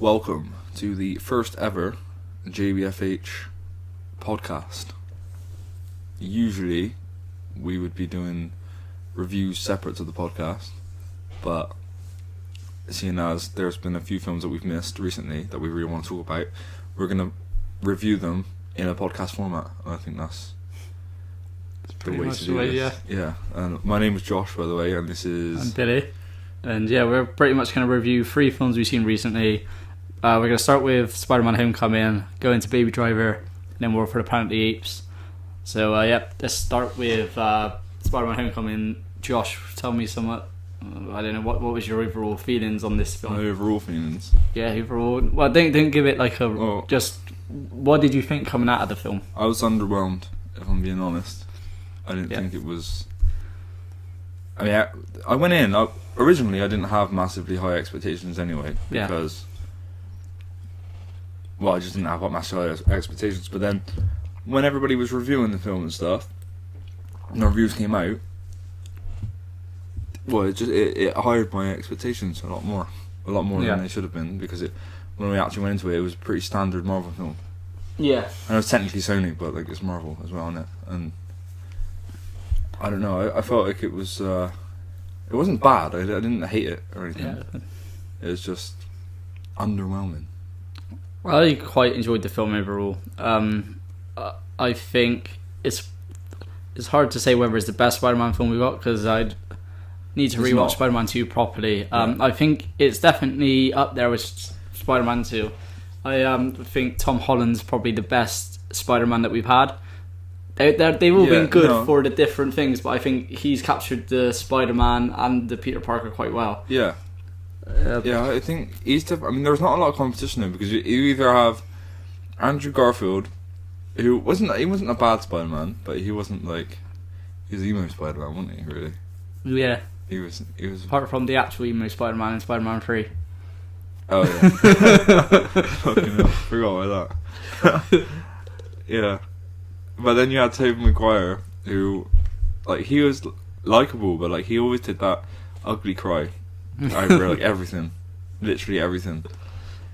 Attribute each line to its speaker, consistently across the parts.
Speaker 1: Welcome to the first ever JBFH podcast. Usually, we would be doing reviews separate to the podcast, but seeing as there's been a few films that we've missed recently that we really want to talk about, we're going to review them in a podcast format. I think that's the way to do it. Yeah. And my name is Josh, by the way, and this is...
Speaker 2: I'm Billy. And yeah, we're pretty much going to review 3 films we've seen recently. We're going to start with Spider-Man Homecoming, go into Baby Driver, and then War for the Planet of the Apes. So let's start with Spider-Man Homecoming. Josh, tell me somewhat. I don't know, what was your overall feelings on this film?
Speaker 1: My overall feelings?
Speaker 2: Yeah, overall. Well, don't give it like a... Just, what did you think coming out of the film?
Speaker 1: I was underwhelmed, if I'm being honest. I didn't think it was... I mean, I went in... Originally, I didn't have massively high expectations anyway, because... Well, I just didn't have massive high expectations, but then when everybody was reviewing the film and stuff, and the reviews came out, well, it hired my expectations a lot more than they should have been, because when we actually went into it, it was a pretty standard Marvel film.
Speaker 2: Yeah.
Speaker 1: And it was technically Sony, but like it's Marvel as well, isn't it? And I don't know, I felt like it was, it wasn't bad, I didn't hate it or anything. Yeah. It was just underwhelming.
Speaker 2: I quite enjoyed the film overall. I think it's hard to say whether it's the best Spider-Man film we got, because I'd need to rewatch Spider-Man 2 properly. I think it's definitely up there with Spider-Man 2. I think Tom Holland's probably the best Spider-Man that we've had. They've all been good for the different things, but I think he's captured the Spider-Man and the Peter Parker quite well.
Speaker 1: Yeah. I think I mean, there's not a lot of competition there, because you either have Andrew Garfield, who wasn't a bad Spider-Man, but he wasn't like, he was emo Spider-Man, wasn't he? Really?
Speaker 2: Yeah.
Speaker 1: He was.
Speaker 2: Apart from the actual emo Spider-Man in Spider-Man 3.
Speaker 1: Oh yeah. Fucking hell, forgot about that. Yeah. But then you had Tobey Maguire, who, like, he was likable, but like he always did that ugly cry over like everything, literally everything.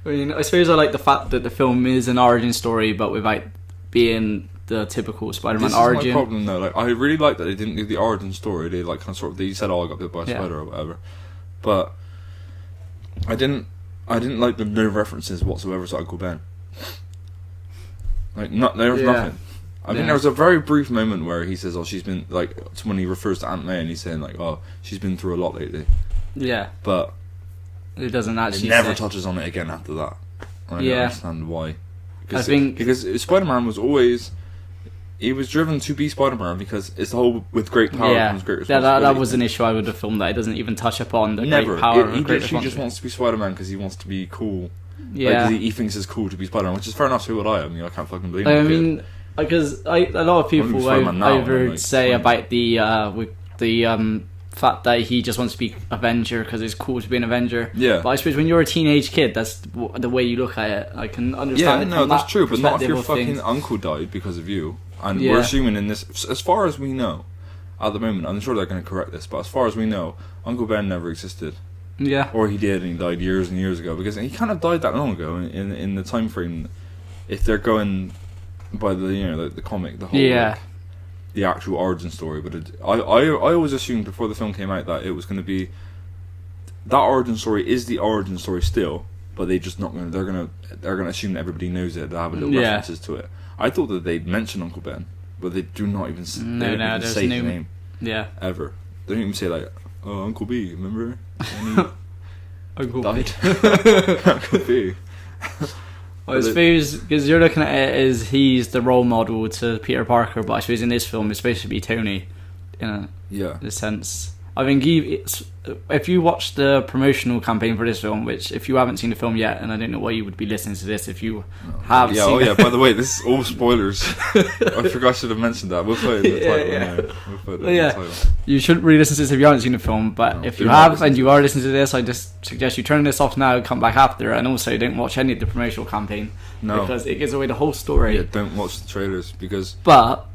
Speaker 2: I mean, I suppose I like the fact that the film is an origin story, but without being the typical Spider-Man origin.
Speaker 1: This is my problem though. Like, I really like that they didn't do the origin story. They like they said, "Oh, I got bit by a spider" or whatever. But I didn't like the no references whatsoever to Uncle Ben. Like, there was nothing. I think there was a very brief moment where he says, "Oh, she's been," like, when he refers to Aunt May, and he's saying like, "Oh, she's been through a lot lately."
Speaker 2: Yeah,
Speaker 1: but
Speaker 2: it doesn't actually.
Speaker 1: It never touches on it again after that. I don't understand why. Because Spider-Man was always, he was driven to be Spider-Man, because it's the whole with great power comes great responsibility.
Speaker 2: That was an issue I would have filmed, that it doesn't even touch upon the great power.
Speaker 1: He literally just wants to be Spider-Man because he wants to be cool. Yeah, like, he thinks it's cool to be Spider-Man, which is fair enough. So would I. I mean, I can't fucking believe it.
Speaker 2: I mean, because a lot of people I've heard say about the fact that he just wants to be Avenger because it's cool to be an Avenger.
Speaker 1: Yeah.
Speaker 2: But I suppose when you're a teenage kid, that's the way you look at it. I can understand.
Speaker 1: Yeah, no, that's true. But not if your fucking uncle died because of you. And we're assuming in this, as far as we know, at the moment, I'm sure they're going to correct this, but as far as we know, Uncle Ben never existed.
Speaker 2: Yeah.
Speaker 1: Or he did, and he died years and years ago, because he kind of died that long ago in the time frame. If they're going by the comic, the whole the actual origin story. But I always assumed before the film came out that it was going to be, that origin story is the origin story still, but they're gonna assume that everybody knows it. They have little references to it. I thought that they'd mention Uncle Ben, but they do not even say his name. Yeah. Ever. They don't even say like, "Oh, Uncle B, remember?"
Speaker 2: Uncle
Speaker 1: died. Uncle B.
Speaker 2: I suppose, because you're looking at it as he's the role model to Peter Parker, but I suppose in this film it's supposed to be Tony, in a sense. I think if you watch the promotional campaign for this film, which if you haven't seen the film yet, and I don't know why you would be listening to this if you have seen it.
Speaker 1: By the way, this is all spoilers. I forgot I should have mentioned that. We'll put it in the title. We'll put it in the title.
Speaker 2: You shouldn't really listen to this if you haven't seen the film, but if you have and you are listening to this, I just suggest you turn this off now and come back after, and also don't watch any of the promotional campaign. No. Because it gives away the whole story.
Speaker 1: Yeah, don't watch the trailers, because...
Speaker 2: But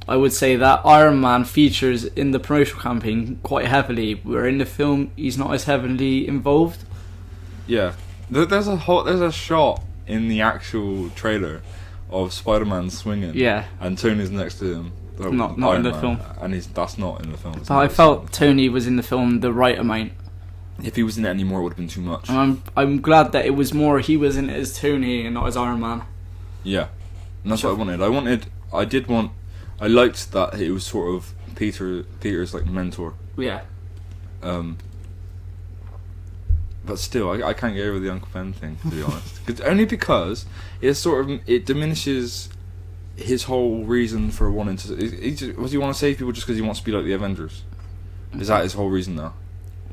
Speaker 2: I would say that Iron Man features in the promotional campaign quite heavily, where in the film he's not as heavily involved.
Speaker 1: Yeah, There's a shot in the actual trailer of Spider-Man swinging.
Speaker 2: Yeah.
Speaker 1: And Tony's next to him.
Speaker 2: Not in the film.
Speaker 1: And that's not in the film.
Speaker 2: But I felt Tony was in the film the right amount.
Speaker 1: If he was in it anymore, it would have been too much.
Speaker 2: And I'm glad that it was more he was in it as Tony and not as Iron Man.
Speaker 1: Yeah. And that's what I wanted. I liked that it was sort of Peter's like mentor.
Speaker 2: Yeah.
Speaker 1: But still, I can't get over the Uncle Ben thing, to be honest. Only because it diminishes his whole reason for wanting to. Was he want to save people just because he wants to be like the Avengers? Is that his whole reason now?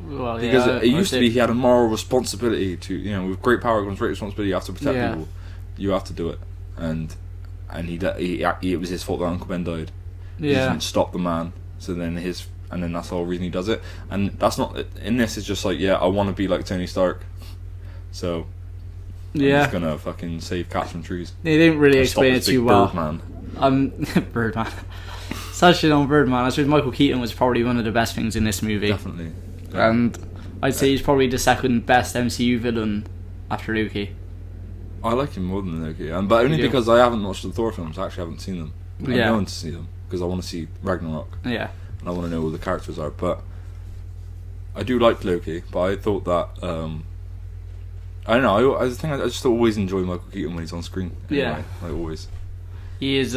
Speaker 2: Well,
Speaker 1: because it used to be he had a moral responsibility to, with great power comes great responsibility. You have to protect people. You have to do it, and it was his fault that Uncle Ben died.
Speaker 2: Yeah.
Speaker 1: He didn't stop the man. So then that's the whole reason he does it. And that's not in this. It's just like, I want to be like Tony Stark. So I'm just gonna fucking save cats from trees.
Speaker 2: They didn't really explain it too well.
Speaker 1: Birdman.
Speaker 2: Birdman. Such on Birdman. I suppose Michael Keaton was probably one of the best things in this movie.
Speaker 1: Definitely.
Speaker 2: And I'd say he's probably the second best MCU villain after Loki.
Speaker 1: I like him more than Loki, but only because I haven't watched the Thor films. I actually haven't seen them. I'm going to see them because I want to see Ragnarok.
Speaker 2: Yeah.
Speaker 1: And I want to know who the characters are. But I do like Loki, but I thought that I don't know. I just always enjoy Michael Keaton when he's on screen. Anyway, like always.
Speaker 2: He is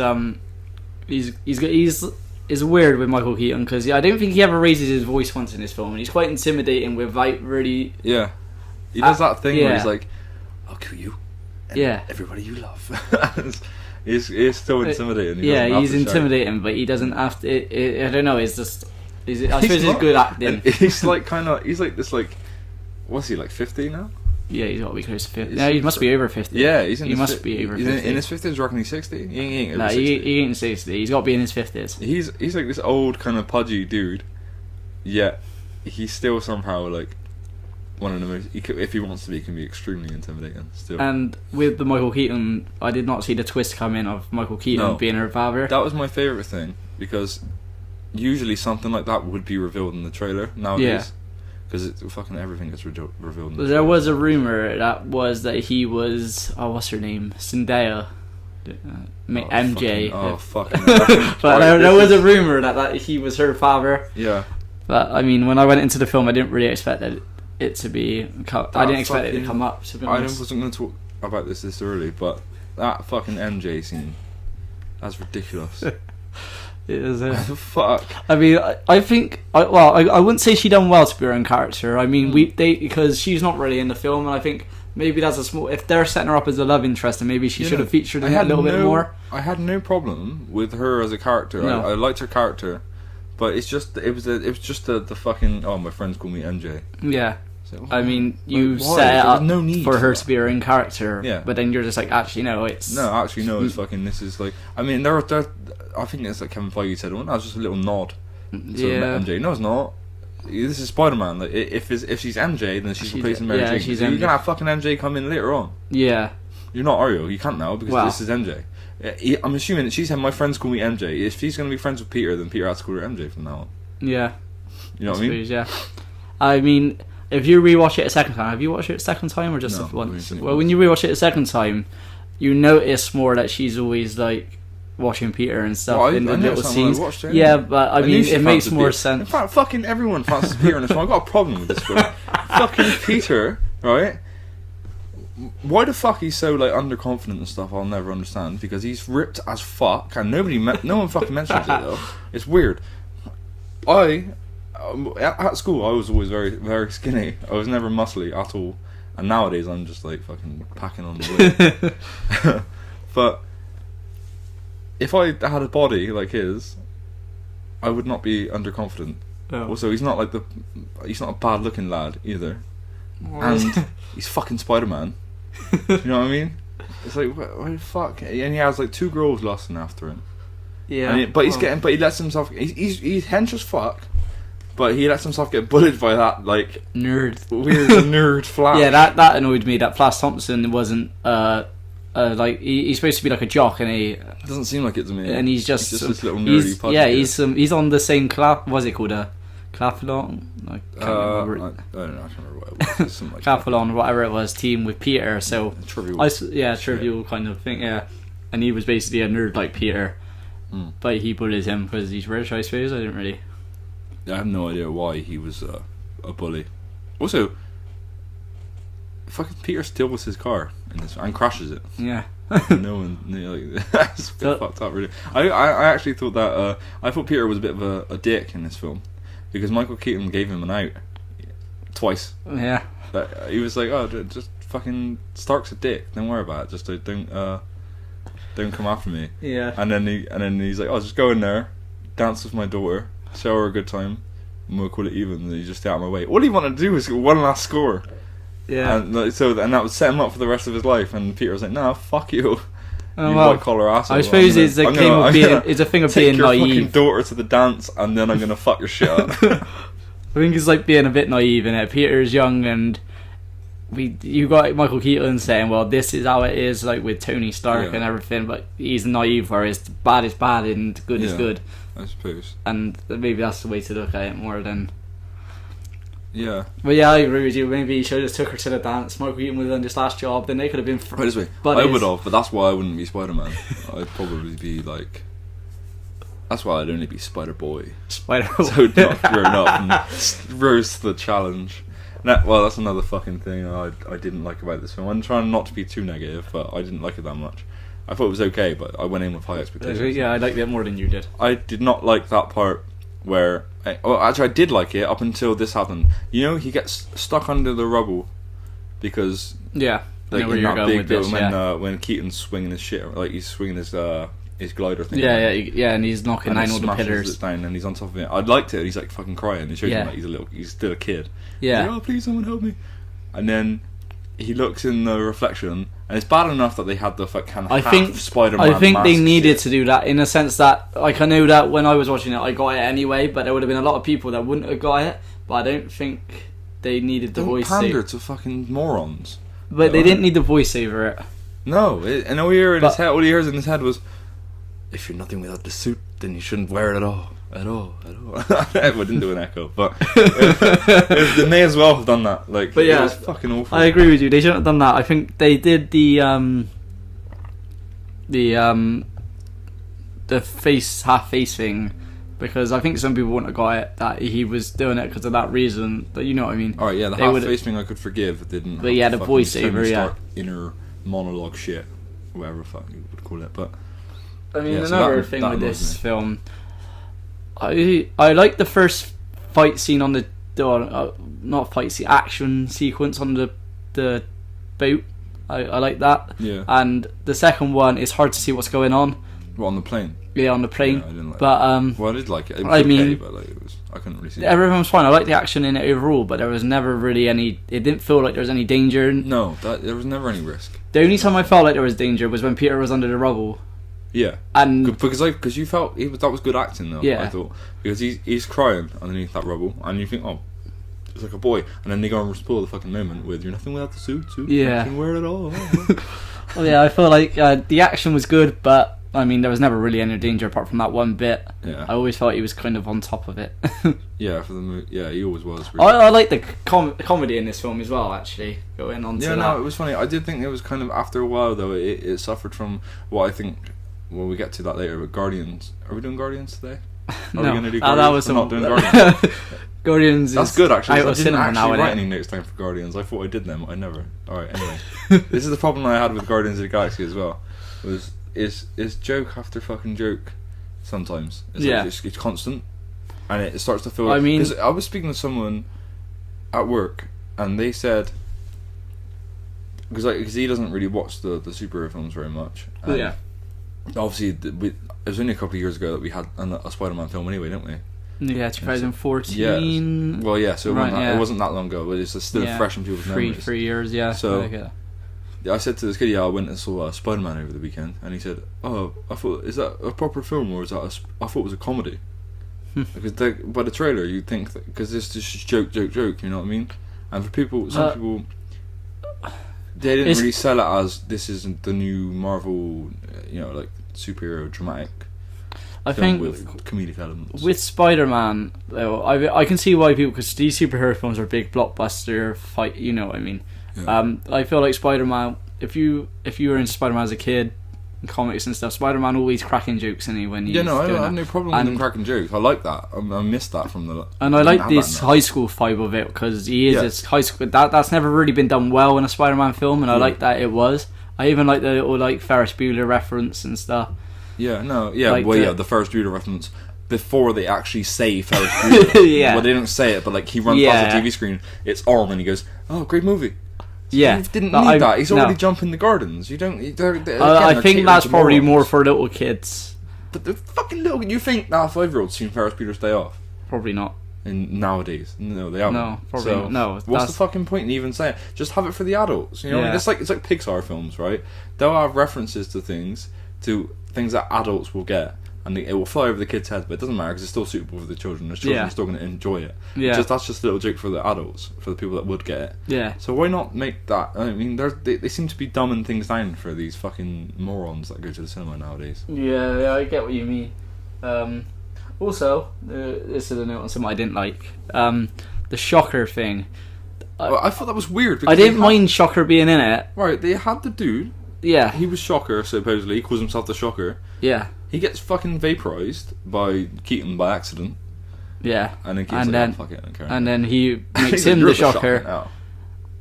Speaker 2: he's weird with Michael Keaton because I don't think he ever raises his voice once in this film, and he's quite intimidating without really.
Speaker 1: Yeah, he does that thing where he's like, "I'll kill you." And everybody you love. He's still intimidating.
Speaker 2: He's intimidating, but he doesn't have to. I don't know. It's just. I suppose it's good acting.
Speaker 1: He's like he's like this like. What's he like 50 now?
Speaker 2: Yeah, he's got to be close to 50. No, he must be over 50.
Speaker 1: Yeah,
Speaker 2: he must be over 50.
Speaker 1: In his 50s, do you reckon he's 60? He ain't over
Speaker 2: 60. He ain't 60. He's got to be in his 50s.
Speaker 1: He's like this old kind of pudgy dude, yet he's still somehow like one of the most. If he wants to be, he can be extremely intimidating still.
Speaker 2: And with the Michael Keaton, I did not see the twist come in of Michael Keaton being her father.
Speaker 1: That was my favourite thing because usually something like that would be revealed in the trailer nowadays. Yeah. Because fucking everything gets revealed.
Speaker 2: There was a rumor that he was what's her name, Zendaya, MJ.
Speaker 1: Fucking.
Speaker 2: But there was a rumor that he was her father.
Speaker 1: Yeah.
Speaker 2: But I mean, when I went into the film, I didn't really expect it to be. I didn't expect it to come up. To be honest.
Speaker 1: I wasn't going to talk about this early, but that fucking MJ scene, that's ridiculous.
Speaker 2: It is
Speaker 1: fuck.
Speaker 2: I mean, I think I wouldn't say she done well to be her own character. I mean, because she's not really in the film, and I think maybe that's a small. If they're setting her up as a love interest, then maybe she should have featured in it a little bit more.
Speaker 1: I had no problem with her as a character. No. I liked her character, but it was just the fucking my friends call me MJ.
Speaker 2: Yeah. So, I mean, you set it up for her to be her own character, but then you're just like, actually, no, it's...
Speaker 1: No, actually, no, it's fucking, this is like... I mean, I think it's like Kevin Feige said, that was just a little nod to MJ. No, it's not. This is Spider-Man. Like, if she's MJ, then she's replacing Mary Jane. You're going to have fucking MJ come in later on.
Speaker 2: Yeah.
Speaker 1: You're not, are you? You can't now, because this is MJ. I'm assuming that she said, my friends call me MJ. If she's going to be friends with Peter, then Peter has to call her MJ from now on.
Speaker 2: Yeah.
Speaker 1: You know what I mean?
Speaker 2: Yeah. I mean... If you rewatch it a second time, have you watched it a second time or just once? Well, when you rewatch it a second time, you notice more that she's always like watching Peter and stuff in the little scenes. Yeah, but I mean, it makes more sense.
Speaker 1: In fact, fucking everyone fancies Peter in this one. I've got a problem with this film. Fucking Peter, right? Why the fuck he's so like underconfident and stuff? I'll never understand, because he's ripped as fuck, and no one fucking mentions it though. It's weird. At school, I was always very, very skinny. I was never muscly at all. And nowadays, I'm just like fucking packing on the weight. But if I had a body like his, I would not be underconfident. Oh. Also, he's not a bad looking lad either. And he's fucking Spider-Man. You know what I mean? It's like, what the fuck? And he has like 2 girls lusting after him.
Speaker 2: Yeah.
Speaker 1: But he lets himself. He's hench as fuck. But he lets himself get bullied by that, like...
Speaker 2: Weird
Speaker 1: nerd Flash.
Speaker 2: Yeah, that annoyed me, that Flash Thompson wasn't, like... He's supposed to be like a jock, and he...
Speaker 1: It doesn't seem like it to me.
Speaker 2: And he's just
Speaker 1: this little nerdy pudgy.
Speaker 2: Yeah, he's on the same class... What's it called? Capalon. I can't
Speaker 1: I
Speaker 2: remember.
Speaker 1: don't know. I can't remember what it was. Something like
Speaker 2: Capalon, whatever it was, team with Peter. So
Speaker 1: trivial.
Speaker 2: Trivial kind of thing. Yeah, and he was basically a nerd like Peter, but he bullied him because he's rich. I suppose I didn't really.
Speaker 1: I have no idea why he was a bully. Also, fucking Peter steals his car in this and crashes it.
Speaker 2: Yeah.
Speaker 1: No one, that's fucked up. Really, I actually thought that I thought Peter was a bit of a dick in this film because Michael Keaton gave him an out twice.
Speaker 2: Yeah.
Speaker 1: But he was like, "Oh, just fucking Stark's a dick. Don't worry about it. Just don't come after me."
Speaker 2: Yeah.
Speaker 1: And then he's like, "Oh, just go in there, dance with my daughter, show her a good time, and we'll call it even." And you just stay out of my way. All he wanted to do was get one last score.
Speaker 2: Yeah.
Speaker 1: And that would set him up for the rest of his life. And Peter was like, "Nah, fuck you,
Speaker 2: oh, well,
Speaker 1: white collar asshole."
Speaker 2: I suppose it's a thing of being. It's a thing of being naive.
Speaker 1: Take your fucking daughter to the dance, and then I'm gonna fuck your shit up.
Speaker 2: I think it's like being a bit naive in it. Peter's young, and you got Michael Keaton saying, "Well, this is how it is," like with Tony Stark and everything. But he's naive, whereas bad is bad and good is good.
Speaker 1: I suppose.
Speaker 2: And maybe that's the way to look at it more than.
Speaker 1: Yeah.
Speaker 2: But yeah, I agree with you. Maybe he should have just took her to the dance. Michael Keaton would have done this last job. Then they could have been.
Speaker 1: Put it this way, I would have, but that's why I wouldn't be Spider-Man. I'd probably be like. That's why I'd only be Spider-Boy.
Speaker 2: Spider-Boy.
Speaker 1: So not grown up and rose to the challenge. Well, that's another fucking thing I didn't like about this film. I'm trying not to be too negative, but I didn't like it that much. I thought it was okay, but I went in with high expectations.
Speaker 2: Yeah, I liked it more than you did.
Speaker 1: I did not like that part where... actually, I did like it up until this happened. You know, he gets stuck under the rubble because...
Speaker 2: Yeah,
Speaker 1: like,
Speaker 2: I know where you're going with this,
Speaker 1: when Keaton's swinging his shit, like he's swinging his glider thing.
Speaker 2: Yeah, and he's knocking down all the pillars.
Speaker 1: It down and he's on top of it. I liked it. He's like fucking crying. It shows him like he's still a kid.
Speaker 2: Yeah.
Speaker 1: He's like, "Oh, please, someone help me!" And then he looks in the reflection, and it's bad enough that they had the fucking Spider-Man.
Speaker 2: I think they needed
Speaker 1: shit
Speaker 2: to do that in a sense that, like, I know that when I was watching it, I got it anyway, but there would have been a lot of people that wouldn't have got it. But I don't think they needed the voice.
Speaker 1: Pander to fucking morons.
Speaker 2: But they didn't need the voiceover.
Speaker 1: No, and all he hears in his head was, "If you're nothing without the suit, then you shouldn't wear it at all." I didn't do an echo, but they may as well have done that. Like, but yeah, it was fucking awful.
Speaker 2: I agree with you. They shouldn't have done that. I think they did the half face thing because I think some people wouldn't have got it that he was doing it because of that reason. But you know what I mean?
Speaker 1: All right, yeah, the half face thing I could forgive. It didn't.
Speaker 2: But yeah, the voiceover,
Speaker 1: inner monologue shit, whatever the fuck you would call it. But
Speaker 2: I mean, another thing with this film. I like the first fight scene on the not fight scene, action sequence on the boat. I like that.
Speaker 1: Yeah.
Speaker 2: And the second one, it's hard to see what's going on.
Speaker 1: What, on the plane?
Speaker 2: Yeah, on the plane.
Speaker 1: Yeah, I didn't like
Speaker 2: but
Speaker 1: well, I did like it. It was okay, but like I couldn't really see it.
Speaker 2: Everything was fine. I liked the action in it overall, but there was never really any. It didn't feel like there was any danger.
Speaker 1: No, there was never any risk.
Speaker 2: The only time I felt like there was danger was when Peter was under the rubble.
Speaker 1: Yeah,
Speaker 2: and
Speaker 1: because you felt that was good acting though.
Speaker 2: Yeah,
Speaker 1: I thought because he's crying underneath that rubble, and you think, oh, it's like a boy, and then they go and spoil the fucking moment with "You're nothing without the suit.
Speaker 2: Yeah,
Speaker 1: you can wear it at all."
Speaker 2: Well, yeah, I feel like the action was good, but I mean there was never really any danger apart from that one bit.
Speaker 1: Yeah,
Speaker 2: I always felt he was kind of on top of it.
Speaker 1: Yeah, for the movie, yeah, he always was. Really.
Speaker 2: I like the comedy in this film as well. Actually, going on to that.
Speaker 1: No, it was funny. I did think it was kind of after a while though. It suffered from what I think. Well, we get to that later, but Guardians... Are we doing Guardians today? Are we going to do Guardians? We're not doing Guardians.
Speaker 2: Guardians
Speaker 1: That's good, actually. I didn't actually write
Speaker 2: any
Speaker 1: notes down for Guardians. I thought I did them. I never. Alright, anyway. This is the problem I had with Guardians of the Galaxy as well. Is joke after fucking joke sometimes. It's constant. And it starts to feel... Because I was speaking to someone at work, and they said... Because he doesn't really watch the superhero films very much.
Speaker 2: Yeah.
Speaker 1: Obviously, it was only a couple of years ago that we had a Spider-Man film anyway, didn't we?
Speaker 2: Yeah, 2014.
Speaker 1: Yeah. Well, yeah, so it wasn't that long ago, but it's still fresh in people's memories.
Speaker 2: 3 years, yeah.
Speaker 1: So, I said to this kid, I went and saw Spider-Man over the weekend, and he said, "Oh, I thought, is that a proper film, or is that I thought it was a comedy?" Because by the trailer, you'd think, because it's just joke, you know what I mean? And for people, some people... They didn't really sell it as this isn't the new Marvel, like superhero dramatic.
Speaker 2: I think
Speaker 1: with comedic elements.
Speaker 2: With Spider-Man, though, I can see why people, because these superhero films are big blockbuster fight. You know what I mean? Yeah. I feel like Spider-Man. If you were into Spider-Man as a kid, comics and stuff, Spider-Man always cracking jokes in when he's
Speaker 1: I have no problem with him cracking jokes. I like that. I missed that from the.
Speaker 2: And I like this high school vibe of it because he is this high school. That's never really been done well in a Spider-Man film, and I like that it was. I even like the little Ferris Bueller reference and stuff.
Speaker 1: Yeah, no, yeah, the Ferris Bueller reference before they actually say Ferris Bueller.
Speaker 2: Yeah,
Speaker 1: well, they don't say it, but he runs past the TV screen. It's on, and he goes, "Oh, great movie."
Speaker 2: Yeah,
Speaker 1: you didn't need that. He's already jumping the gardens. You don't.
Speaker 2: I think that's probably more for little kids.
Speaker 1: But the fucking little. You think that 5-year-old's seen Ferris Bueller's Day Off?
Speaker 2: Probably not.
Speaker 1: And nowadays, no, they haven't.
Speaker 2: No, probably not. No.
Speaker 1: What's the fucking point in even saying it? Just have it for the adults. You know, it's like Pixar films, right? They'll have references to things that adults will get, and it will fly over the kids' heads, but it doesn't matter because it's still suitable for the children. The children are still going to enjoy it. Yeah. That's just a little joke for the adults, for the people that would get it.
Speaker 2: Yeah.
Speaker 1: So why not make that? I mean, they seem to be dumbing things down for these fucking morons that go to the cinema nowadays.
Speaker 2: Yeah, I get what you mean. Also, this is a note on something I didn't like. The Shocker thing.
Speaker 1: I thought that was weird.
Speaker 2: I didn't mind Shocker being in it.
Speaker 1: Right, they had the dude.
Speaker 2: Yeah.
Speaker 1: He was Shocker, supposedly. He calls himself the Shocker.
Speaker 2: Yeah.
Speaker 1: He gets fucking vaporized by Keaton by accident.
Speaker 2: Yeah.
Speaker 1: And then Keaton's like, fuck it, I don't care.
Speaker 2: And then he makes him the Shocker.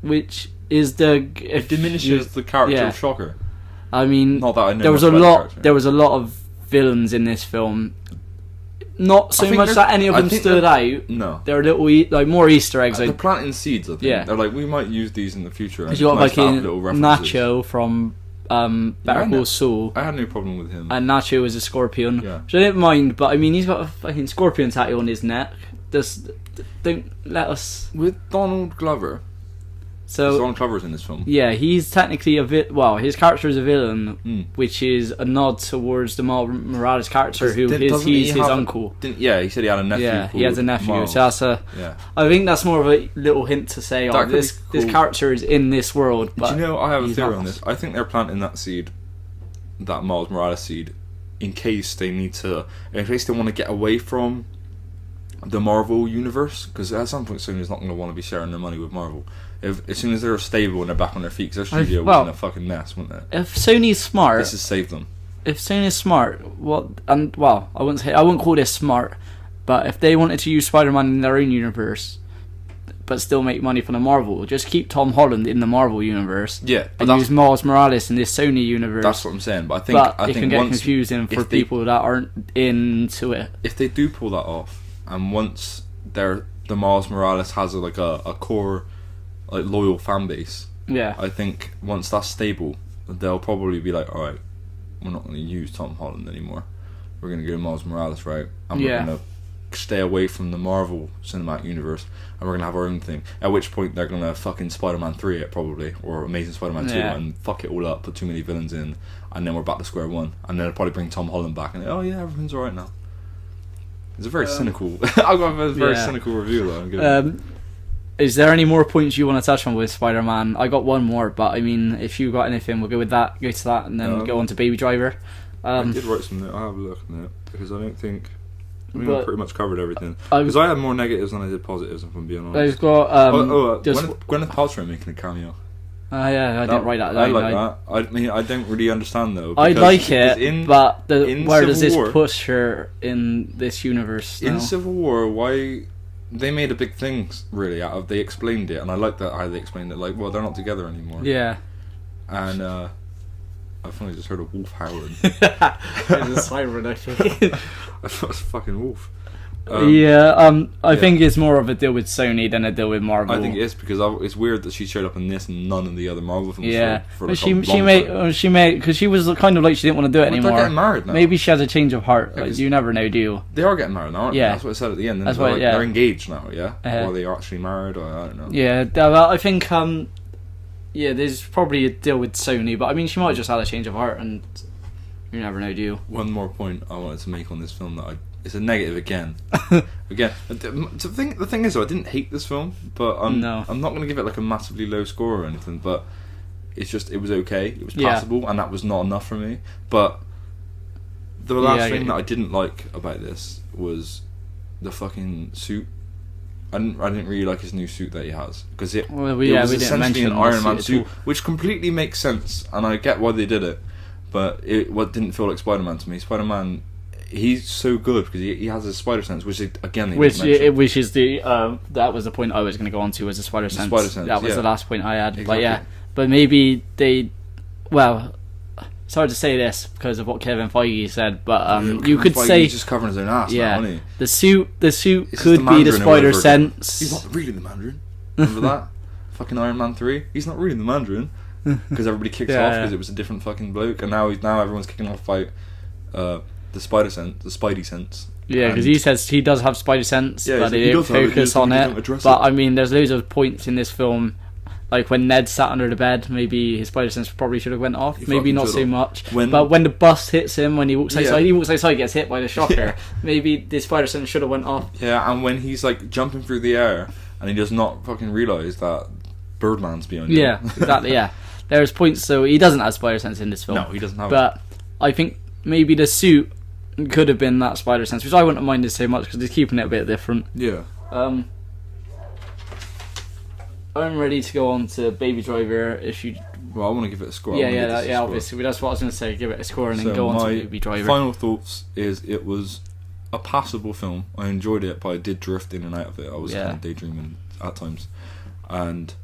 Speaker 2: Which is it
Speaker 1: diminishes the character of Shocker.
Speaker 2: I mean,
Speaker 1: not that I know
Speaker 2: there was a lot of villains in this film. Not so much that any of them stood out.
Speaker 1: No,
Speaker 2: they're little more Easter eggs.
Speaker 1: They're planting seeds. I think. Yeah, they're we might use these in the future.
Speaker 2: Because you got Nacho from Better Call Saul.
Speaker 1: I had no problem with him.
Speaker 2: And Nacho is a scorpion, which I didn't mind. But I mean, he's got a fucking scorpion tattoo on his neck. Just don't let us.
Speaker 1: With Donald Glover. So Donald Glover's in this film.
Speaker 2: Yeah, he's technically his character is a villain, which is a nod towards the Miles Morales character, he's his uncle.
Speaker 1: He said he had a nephew.
Speaker 2: Yeah, he has a nephew.
Speaker 1: Miles.
Speaker 2: So that's I think that's more of a little hint to say, this character is in this world. But
Speaker 1: I have a theory on this. I think they're planting that seed, that Miles Morales seed, in case they want to get away from the Marvel universe, because at some point Sony's not going to want to be sharing their money with Marvel. As soon as they're stable and they're back on their feet, because their studio was in a fucking mess, wasn't it?
Speaker 2: If Sony's smart,
Speaker 1: this has saved them.
Speaker 2: If Sony's smart, I wouldn't call this smart, but if they wanted to use Spider-Man in their own universe, but still make money from the Marvel, just keep Tom Holland in the Marvel universe.
Speaker 1: Yeah,
Speaker 2: and use Miles Morales in this Sony universe.
Speaker 1: That's what I'm saying. But I think
Speaker 2: it can get confusing for people that aren't into it.
Speaker 1: If they do pull that off, and once the Miles Morales has a core loyal fan base, I think once that's stable, they'll probably be like, all right, we're not going to use Tom Holland anymore. We're going to go Miles Morales, right? And we're going to stay away from the Marvel Cinematic Universe, and we're going to have our own thing. At which point they're going to fucking Spider-Man 3 it probably, or Amazing Spider-Man 2, and fuck it all up, put too many villains in, and then we're back to square one. And then they'll probably bring Tom Holland back, and everything's alright now. It's a very cynical. I've got a very cynical review though.
Speaker 2: Is there any more points you want to touch on with Spider-Man? I got one more, but I mean, if you got anything, we'll go with that. Go to that, and then go on to Baby Driver.
Speaker 1: I did write some notes. I'll have a look at it because I don't think. I pretty much covered everything. Because I had more negatives than I did positives, if I'm being honest.
Speaker 2: I've got.
Speaker 1: Gwyneth Paltrow making a cameo.
Speaker 2: I didn't write that.
Speaker 1: I like that. I mean, I don't really understand though.
Speaker 2: I like it, but where does this push her in this universe?
Speaker 1: In Civil War, why they made a big thing really out of? They explained it, and I like that how they explained it. They're not together anymore.
Speaker 2: Yeah.
Speaker 1: And I've only just heard a wolf howling.
Speaker 2: It's a siren, actually.
Speaker 1: I thought it was a fucking wolf.
Speaker 2: I think it's more of a deal with Sony than a deal with Marvel.
Speaker 1: I think it is because it's weird that she showed up in this and none of the other Marvel films.
Speaker 2: Yeah,
Speaker 1: for
Speaker 2: she made because she was kind of like she didn't want to do it anymore.
Speaker 1: They're getting married now.
Speaker 2: Maybe she has a change of heart. You never know, do you?
Speaker 1: They are getting married now, aren't they? That's what I said at the end. That's why they're engaged now. Yeah, or they are actually married. Or I don't know.
Speaker 2: Yeah, I think there's probably a deal with Sony, but I mean she might just have a change of heart, and you never know, do you?
Speaker 1: One more point I wanted to make on this film that it's a negative again. The thing is, though, I didn't hate this film, but I'm not going to give it a massively low score or anything. But it was okay. It was passable, and that was not enough for me. But the last thing that I didn't like about this was the fucking suit. I didn't really like his new suit that he has because it was essentially an Iron Man suit, which completely makes sense, and I get why they did it, but it didn't feel like Spider-Man to me. Spider-Man, he's so good because he has his spider sense, which
Speaker 2: which is the that was the point I was going to go on to, was the spider sense. That was the last point I had. Exactly. But maybe it's hard to say this because of what Kevin Feige said, but you could say
Speaker 1: he's just covering his own ass. Yeah, now,
Speaker 2: the suit could be the spider sense.
Speaker 1: He's not really the Mandarin. Remember that? Fucking Iron Man 3. He's not really the Mandarin because everybody kicks off because it was a different fucking bloke, and now everyone's kicking off by the Spidey sense.
Speaker 2: Yeah, because he says he does have spider sense, but they don't focus on it. But I mean, there's loads of points in this film. Like when Ned sat under the bed, maybe his spider sense probably should have went off. Maybe not so much. But when the bus hits him, when he walks outside, gets hit by the shocker. Yeah. Maybe the spider sense should have went off.
Speaker 1: Yeah, and when he's like jumping through the air and he does not fucking realise that Birdman's behind him.
Speaker 2: Yeah, exactly. Yeah, there's points. So he doesn't have spider sense in this film.
Speaker 1: No, he doesn't have.
Speaker 2: But I think maybe the suit could have been that spider sense, which I wouldn't mind so much because he's keeping it a bit different.
Speaker 1: Yeah.
Speaker 2: I'm ready to go on to Baby Driver.
Speaker 1: Well, I want to give it a score.
Speaker 2: Yeah. Obviously, that's what I was going to say. Give it a score and then go on to Baby Driver.
Speaker 1: Final thoughts is it was a passable film. I enjoyed it, but I did drift in and out of it. I was kind of daydreaming at times, and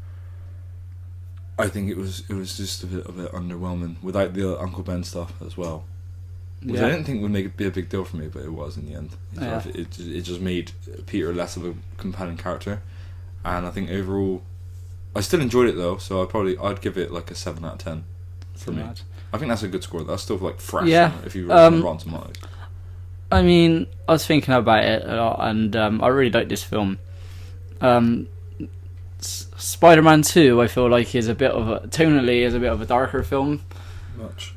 Speaker 1: I think it was just a bit underwhelming without the Uncle Ben stuff as well. Which I didn't think would be a big deal for me, but it was in the end. It just made Peter less of a compelling character, and I think overall, I still enjoyed it though. So I'd give it like a 7 out of 10 for me. I think that's a good score. That's still like fresh.
Speaker 2: Yeah.
Speaker 1: If you Rotten Tomatoes.
Speaker 2: I mean, I was thinking about it a lot, and I really like this film. Spider-Man 2, I feel like tonally is a bit of a darker film.
Speaker 1: Much.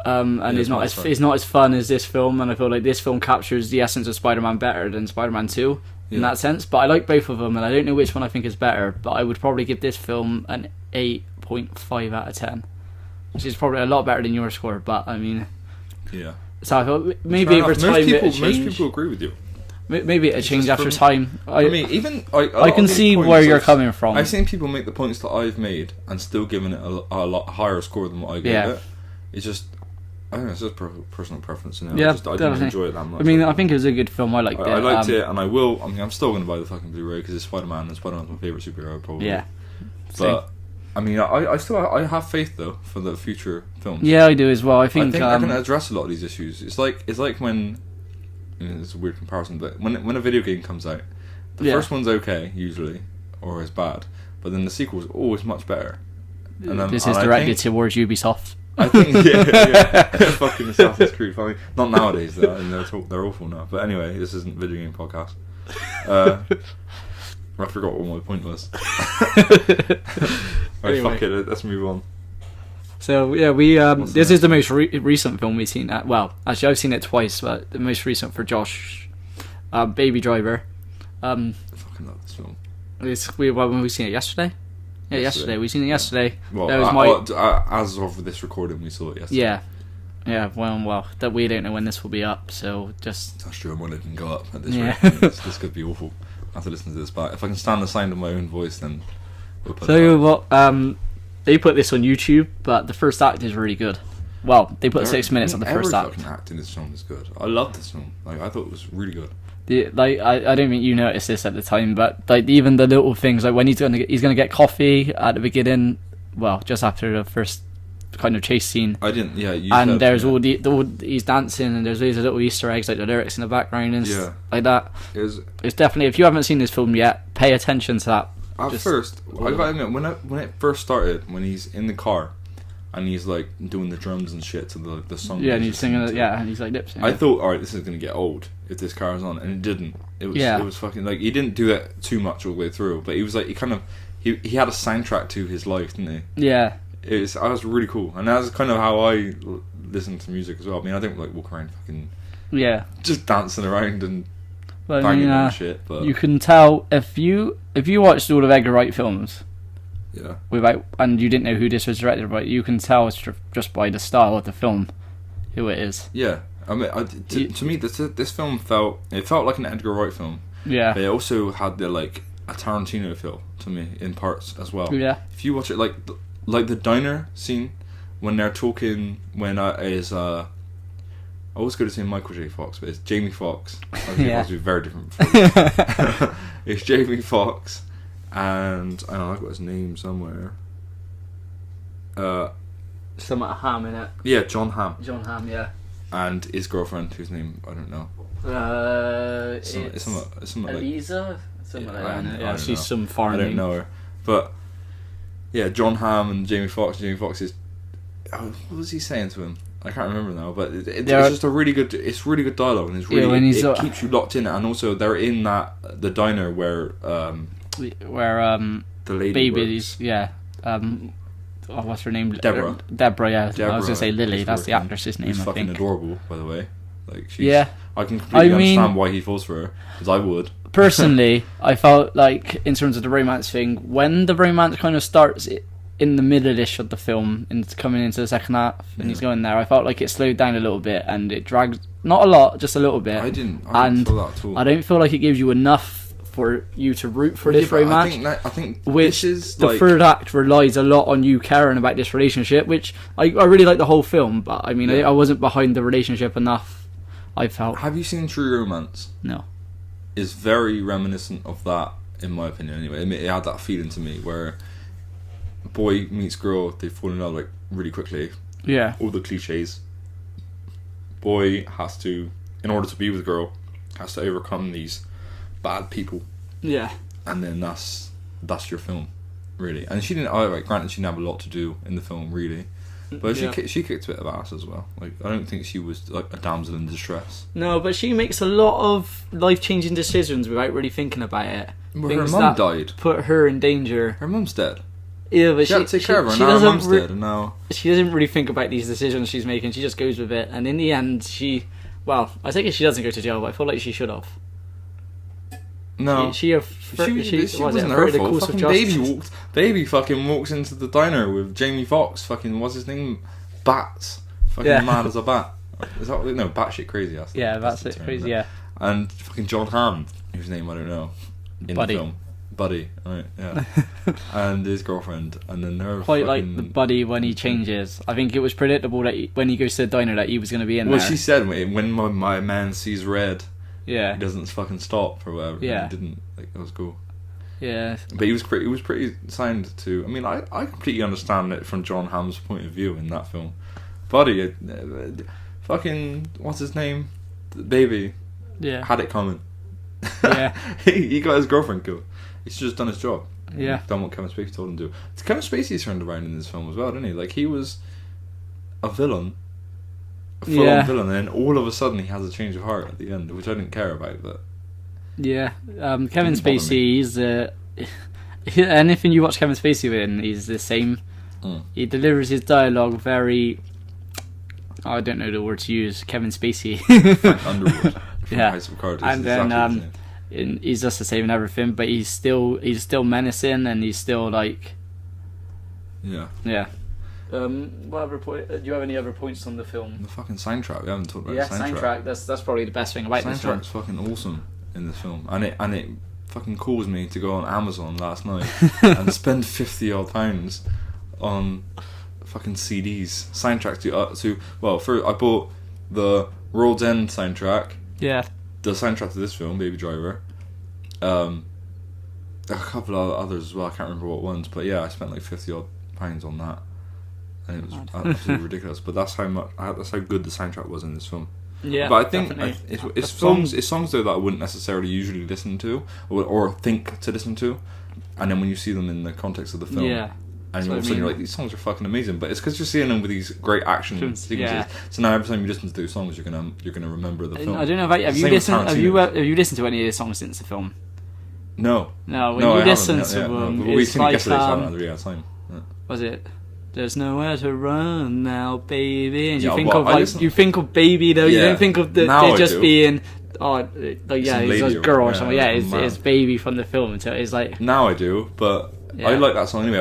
Speaker 2: And it's not as fun as this film, and I feel like this film captures the essence of Spider-Man better than Spider-Man 2 in that sense. But I like both of them, and I don't know which one I think is better. But I would probably give this film an 8.5 out of 10, which is probably a lot better than your score. But I mean, so I thought maybe over time
Speaker 1: most people agree with you.
Speaker 2: Maybe it changed after time.
Speaker 1: I
Speaker 2: can see where you're coming from.
Speaker 1: I've seen people make the points that I've made and still giving it a lot higher score than what I gave it. It's just, I don't know, it's just personal preference. I didn't enjoy it that much.
Speaker 2: I mean, I think it was a good film. I liked it.
Speaker 1: I liked it, and I will. I mean, I'm still going to buy the fucking Blu-ray because it's Spider-Man, and Spider-Man's my favourite superhero, probably. Yeah. But, I mean, I have faith, though, for the future films.
Speaker 2: Yeah, I do as well. I think
Speaker 1: I can address a lot of these issues. It's like when, it's a weird comparison, but when a video game comes out, the first one's okay, usually, or it's bad, but then the sequel's always much better.
Speaker 2: This is directed towards Ubisoft.
Speaker 1: I think, fucking Assassin's Creed. I mean, not nowadays, though. I mean, they're awful now. But anyway, this isn't a video game podcast. I forgot what my point was. Right, fuck it. Let's move on.
Speaker 2: So yeah, this is the most recent film we've seen. Well, actually, I've seen it twice, but the most recent for Josh, Baby Driver.
Speaker 1: I fucking love this film.
Speaker 2: When we seen it yesterday. Yeah, yesterday. We seen it yesterday.
Speaker 1: Well, as of this recording, we saw it yesterday.
Speaker 2: Yeah. Well, that we don't know when this will be up, so just.
Speaker 1: That's true. When it can go up at this rate. This could be awful. I have to listen to this back. If I can stand the sound of my own voice, then we'll put it. They put this on YouTube, but the first act is really good. Well, they put 6 minutes on the first act. Every fucking act in this film is good. I love this film. Like, I thought it was really good.
Speaker 2: I don't think you noticed this at the time, but like even the little things, like when he's gonna get coffee at the beginning, well, just after the first kind of chase scene.
Speaker 1: I didn't. Yeah.
Speaker 2: And there's all he's dancing, and there's these little Easter eggs, like the lyrics in the background and like that. It's definitely, if you haven't seen this film yet, pay attention to that.
Speaker 1: At first, I gotta admit, when it first started, when he's in the car and he's like doing the drums and shit to the song.
Speaker 2: Yeah, and he's singing it. Yeah, and he's like lip syncing.
Speaker 1: I thought, alright, this is gonna get old if this car is on, and it didn't. It was fucking like, he didn't do it too much all the way through, but he was like, he had a soundtrack to his life, didn't he?
Speaker 2: Yeah.
Speaker 1: I was really cool, and that's kind of how I listen to music as well. I mean, I don't like walk around fucking just dancing around and banging on shit. But
Speaker 2: you can tell if you watched all of Edgar Wright films.
Speaker 1: Yeah.
Speaker 2: And you didn't know who this was directed by, you can tell just by the style of the film who it is.
Speaker 1: Yeah, I mean, to me, this film felt like an Edgar Wright film.
Speaker 2: Yeah.
Speaker 1: But it also had a Tarantino feel to me in parts as well.
Speaker 2: Yeah.
Speaker 1: If you watch it, like the diner scene when they're talking, I always go to say Michael J. Fox, but it's Jamie Foxx.
Speaker 2: Yeah.
Speaker 1: Fox would be very different. It's Jamie Foxx, and I don't know, I've got his name somewhere.
Speaker 2: Some Ham in it.
Speaker 1: Yeah, John Hamm.
Speaker 2: John Hamm, yeah.
Speaker 1: And his girlfriend, whose name I don't know.
Speaker 2: It's
Speaker 1: something
Speaker 2: Elisa? Something like that.
Speaker 1: I
Speaker 2: Yeah,
Speaker 1: don't
Speaker 2: she's
Speaker 1: know.
Speaker 2: some foreign
Speaker 1: I don't
Speaker 2: name.
Speaker 1: know her. But, yeah, John Hamm and Jamie Foxx. Jamie Foxx is... what was he saying to him? I can't remember now, but it's just a really good... It's really good dialogue, and it's really... it keeps you locked in it, and also they're in the diner where the lady
Speaker 2: Babies,
Speaker 1: works.
Speaker 2: yeah. What's her name?
Speaker 1: Deborah,
Speaker 2: yeah. I was going to say Lily. That's the actress's name,
Speaker 1: Who's
Speaker 2: I
Speaker 1: fucking
Speaker 2: think.
Speaker 1: adorable, by the way. Like, she's...
Speaker 2: Yeah.
Speaker 1: I can completely understand why he falls for her, because I would.
Speaker 2: Personally, I felt like, in terms of the romance thing, when the romance kind of starts in the middle-ish of the film and coming into the second half and he's going there, I felt like it slowed down a little bit and it dragged, not a lot, just a little bit.
Speaker 1: I didn't feel that at all.
Speaker 2: I don't feel like it gives you enough for you to root for this romance.
Speaker 1: I think
Speaker 2: which
Speaker 1: this is
Speaker 2: the third act relies a lot on you caring about this relationship, which I really like the whole film, but I mean, I wasn't behind the relationship enough, I felt.
Speaker 1: Have you seen True Romance?
Speaker 2: No.
Speaker 1: It's very reminiscent of that, in my opinion, anyway. It had that feeling to me where boy meets girl, they fall in love really quickly.
Speaker 2: Yeah.
Speaker 1: All the cliches. Boy has to, in order to be with girl, has to overcome these bad people.
Speaker 2: Yeah.
Speaker 1: And then that's your film, really. And she didn't. Granted, she didn't have a lot to do in the film, really. But she kicked a bit of ass as well. Like, I don't think she was like a damsel in distress.
Speaker 2: No, but she makes a lot of life-changing decisions without really thinking about it.
Speaker 1: Well, her mum died.
Speaker 2: Put her in danger.
Speaker 1: Her mum's dead.
Speaker 2: Yeah, but
Speaker 1: she had to take care of her. Now her mum's dead, and now
Speaker 2: she doesn't really think about these decisions she's making. She just goes with it, and in the end, I think she doesn't go to jail, but I feel like she should have.
Speaker 1: No,
Speaker 2: she wasn't
Speaker 1: her fault. Fucking baby fucking walks into the diner with Jamie Foxx. Fucking what's his name? Bats. Fucking mad as a bat. Is that batshit crazy? That's
Speaker 2: batshit crazy. Yeah.
Speaker 1: And fucking John Hamm, whose name I don't know, in the film. Buddy, right? Yeah. And his girlfriend, and then her.
Speaker 2: Quite like the Buddy when he changes. I think it was predictable that when he goes to the diner that he was going to be in there.
Speaker 1: Well, she said when my man sees red.
Speaker 2: Yeah,
Speaker 1: he doesn't fucking stop or whatever.
Speaker 2: Yeah,
Speaker 1: he didn't. Like, that was cool.
Speaker 2: Yeah, but
Speaker 1: he was pretty signed to. I mean, I completely understand it from John Hamm's point of view in that film. Buddy, fucking what's his name? The baby.
Speaker 2: Yeah,
Speaker 1: had it coming.
Speaker 2: Yeah,
Speaker 1: he got his girlfriend killed. He's just done his job.
Speaker 2: Yeah,
Speaker 1: done what Kevin Spacey told him to do. Kevin Spacey turned around in this film as well, didn't he? Like, he was a villain. A full-on villain, and then all of a sudden he has a change of heart at the end, which I didn't care about. But
Speaker 2: Kevin Spacey, he's anything you watch Kevin Spacey in, he's the same. He delivers his dialogue very. I don't know the word to use. Kevin Spacey.
Speaker 1: Frank Underwood. House of Cards.
Speaker 2: And then he's just the same in everything, but he's still menacing, and he's still like. Yeah. What other do you have any other points on the film?
Speaker 1: The fucking soundtrack. We haven't talked about the
Speaker 2: soundtrack. That's probably the best thing about this film.
Speaker 1: Soundtrack's fucking awesome in this film, and it fucking caused me to go on Amazon last night and spend £50 on fucking CDs, soundtracks to I bought the World's End soundtrack.
Speaker 2: Yeah.
Speaker 1: The soundtrack to this film, Baby Driver. A couple of others as well. I can't remember what ones, but yeah, I spent like £50 on that. And it was absolutely ridiculous, but that's how good the soundtrack was in this film.
Speaker 2: Yeah,
Speaker 1: but I think it's songs though that I wouldn't necessarily usually listen to or think to listen to, and then when you see them in the context of the film, and all of a sudden you're like, these songs are fucking amazing. But it's because you're seeing them with these great action sequences. Yeah. So now every time you listen to those songs, you're gonna remember the film.
Speaker 2: I don't know about have you listened to any of the songs since the film?
Speaker 1: No.
Speaker 2: When you listen to them,
Speaker 1: it's like
Speaker 2: time. Was it? There's nowhere to run now, baby. And you think of baby though. You don't think of there just being he's a girl or something. Yeah, it's baby from the film. So it's like
Speaker 1: now I do, but I like that song anyway.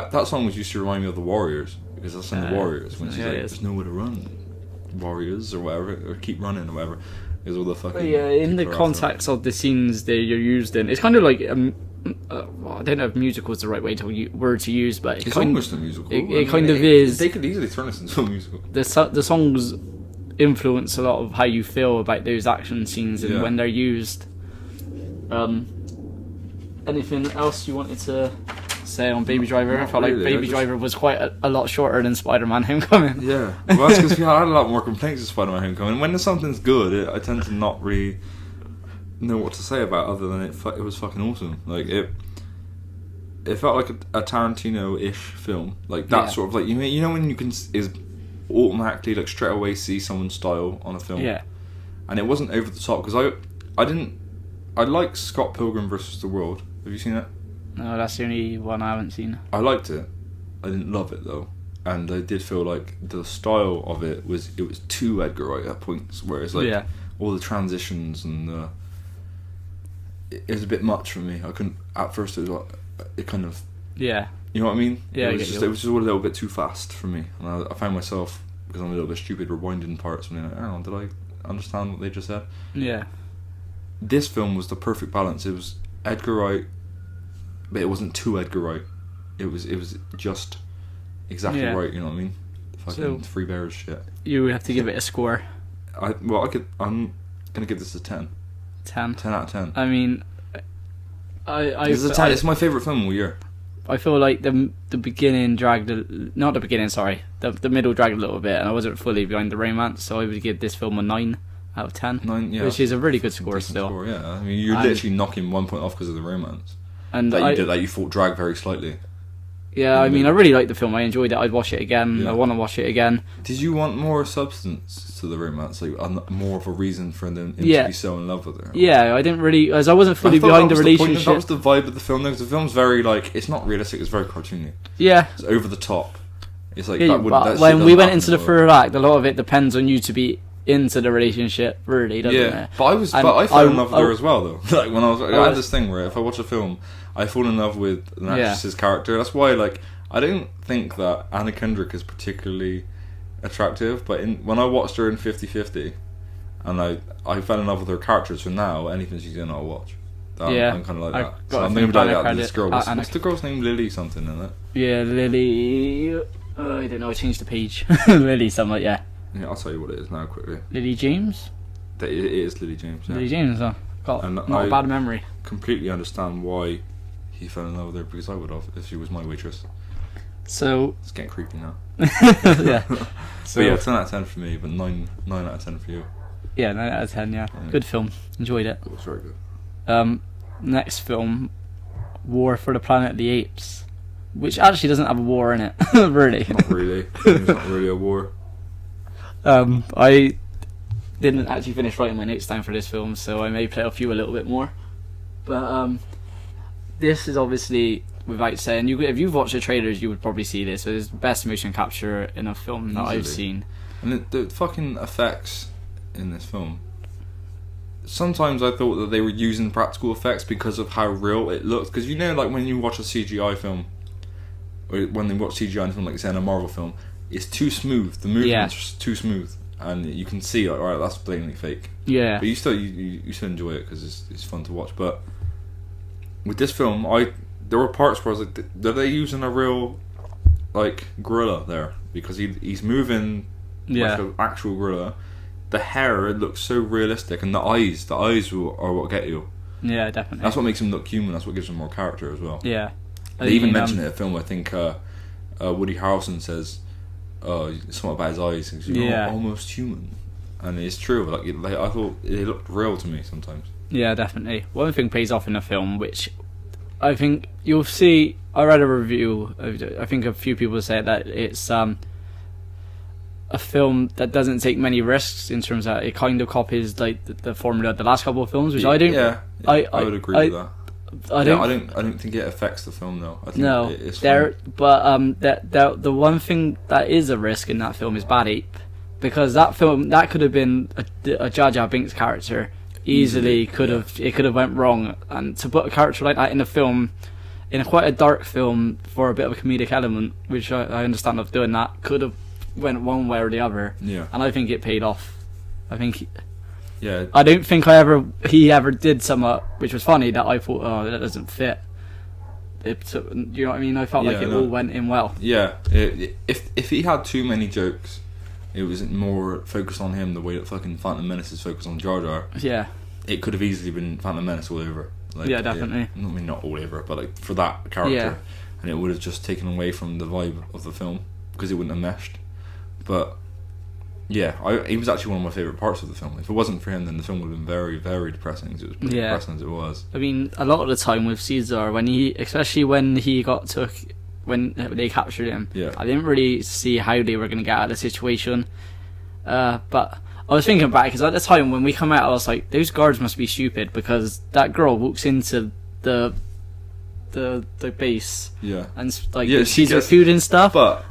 Speaker 1: That song used to remind me of the Warriors because that's in the Warriors when she's like, "There's nowhere to run." warriors or whatever, or keep running or whatever. Is all the fucking.
Speaker 2: But yeah, in the context of the scenes that you're used in, it's kind of like I don't know if musical is the right word to use, but
Speaker 1: it's almost a musical.
Speaker 2: It kind of is.
Speaker 1: They could easily turn this into a musical.
Speaker 2: The songs influence a lot of how you feel about those action scenes and when they're used. Anything else you wanted to say on Baby Driver? I felt like Baby Driver was quite a lot shorter than Spider-Man Homecoming.
Speaker 1: Yeah, well, that's because I had a lot more complaints with Spider-Man Homecoming. When something's good, I tend to not really know what to say about it other than it was fucking awesome. Like it felt like a Tarantino-ish film, like that sort of like you know when you can is automatically like straight away see someone's style on a film.
Speaker 2: Yeah,
Speaker 1: and it wasn't over the top because I like Scott Pilgrim versus the World. Have you seen it?
Speaker 2: No, that's the only one I haven't seen.
Speaker 1: I liked it. I didn't love it though, and I did feel like the style of it was too Edgar Wright at points, where it's like all the transitions and it was a bit much for me. I couldn't at first. It was like, it kind of you know what I mean?
Speaker 2: Yeah,
Speaker 1: it was just a little bit too fast for me, and I found myself, because I'm a little bit stupid, rewinding parts and like, I don't know, did I understand what they just said?
Speaker 2: Yeah.
Speaker 1: This film was the perfect balance. It was Edgar Wright, but it wasn't too Edgar Wright. It was just exactly right. You know what I mean? Fucking Three Bears shit.
Speaker 2: You would have to give it a score.
Speaker 1: I'm gonna give this a 10.
Speaker 2: 10.
Speaker 1: 10 out of 10.
Speaker 2: I mean,
Speaker 1: it's my favourite film all year.
Speaker 2: I feel like the beginning dragged not the beginning, sorry, the middle dragged a little bit, and I wasn't fully behind the romance, so I would give this film a 9 out of 10.
Speaker 1: 9, yeah,
Speaker 2: which is a really good score still.
Speaker 1: Score, yeah, I mean, you're literally knocking 1 point off because of the romance,
Speaker 2: and
Speaker 1: that you thought dragged very slightly.
Speaker 2: Yeah, I mean, I really liked the film. I enjoyed it. I'd watch it again. I want to watch it again.
Speaker 1: Did you want more substance to the romance, like more of a reason for them to be so in love with her?
Speaker 2: Yeah, I didn't really, as I wasn't fully behind the relationship.
Speaker 1: That was the vibe of the film, because the film's very like, it's not realistic. It's very cartoony.
Speaker 2: Yeah,
Speaker 1: it's over the top. It's like
Speaker 2: but when we went into the third act, a lot of it depends on you to be into the relationship, really, doesn't it?
Speaker 1: But I fell in love with her as well, though. Like when I had this thing where if I watch a film, I fall in love with an actress's character. That's why, like, I don't think that Anna Kendrick is particularly attractive, but when I watched her in 50-50, and I fell in love with her character, so now anything she's in, I'll watch. I'm kind of like that. So I'm thinking about this girl. What's the girl's name? Lily something, isn't it?
Speaker 2: Yeah, Lily. I don't know. I changed the page. Lily something. Yeah, I'll
Speaker 1: tell you what it is now quickly.
Speaker 2: Lily James.
Speaker 1: It is Lily James. Yeah.
Speaker 2: Lily James. Got not a bad memory.
Speaker 1: Completely understand why he fell in love with her, because I would have if she was my waitress.
Speaker 2: So
Speaker 1: it's getting creepy now.
Speaker 2: Yeah.
Speaker 1: So yeah, 10 out of 10 for me, but 9 out of 10 for you.
Speaker 2: Yeah, 9 out of 10. Yeah, good film. Enjoyed it.
Speaker 1: It was very good.
Speaker 2: Next film, War for the Planet of the Apes, which actually doesn't have a war in it, really.
Speaker 1: Not really. It's not really a war.
Speaker 2: I didn't actually finish writing my notes down for this film, so I may play off you a little bit more. But this is obviously, without saying, if you've watched the trailers, you would probably see this. So it's the best motion capture in a film that I've seen. And
Speaker 1: the fucking effects in this film. Sometimes I thought that they were using practical effects because of how real it looked. Because like when you watch a CGI film, or when they watch CGI in a film, like say in a Marvel film, it's too smooth. The movement's just too smooth, and you can see like, alright, that's blatantly fake.
Speaker 2: Yeah.
Speaker 1: But you still enjoy it because it's fun to watch. But with this film, there were parts where I was like, are they using a real like gorilla there? Because he's moving like an actual gorilla. The hair, it looks so realistic, and the eyes are what get you.
Speaker 2: Yeah, definitely.
Speaker 1: That's what makes him look human. That's what gives him more character as well.
Speaker 2: Yeah.
Speaker 1: They even mention it in the film. I think Woody Harrelson says something about his eyes. He's almost human, and it's true. Like I thought it looked real to me sometimes.
Speaker 2: Yeah, definitely. One thing pays off in the film, which I think you'll see. I read a review. I think a few people say that it's a film that doesn't take many risks in terms of it kind of copies like the formula of the last couple of films, which I don't.
Speaker 1: Yeah, I would agree with that.
Speaker 2: I
Speaker 1: don't think it affects the film though. I think it's
Speaker 2: the one thing that is a risk in that film is Bad Ape, because that film that could have been a Jar Jar Binks character easily could have went wrong, and to put a character like that in a film, in quite a dark film for a bit of a comedic element, which I understand of doing that, could have went one way or the other.
Speaker 1: Yeah.
Speaker 2: And I think it paid off. I think. I don't think he ever did something which was funny that I thought, oh, that doesn't fit. You know what I mean? I felt like it all went in well.
Speaker 1: Yeah. If he had too many jokes, it was more focused on him the way that fucking Phantom Menace is focused on Jar Jar.
Speaker 2: Yeah.
Speaker 1: It could have easily been Phantom Menace all over. Like,
Speaker 2: yeah, definitely.
Speaker 1: I mean, not all over, but like for that character.
Speaker 2: Yeah.
Speaker 1: And it would have just taken away from the vibe of the film because it wouldn't have meshed. But yeah, he was actually one of my favourite parts of the film. If it wasn't for him, then the film would have been very, very depressing. It was pretty depressing as it was.
Speaker 2: I mean, a lot of the time with Caesar, especially when he when they captured him, I didn't really see how they were going to get out of the situation. But I was thinking back, because at the time when we come out, I was like, those guards must be stupid, because that girl walks into the base, and like she's her food and stuff. But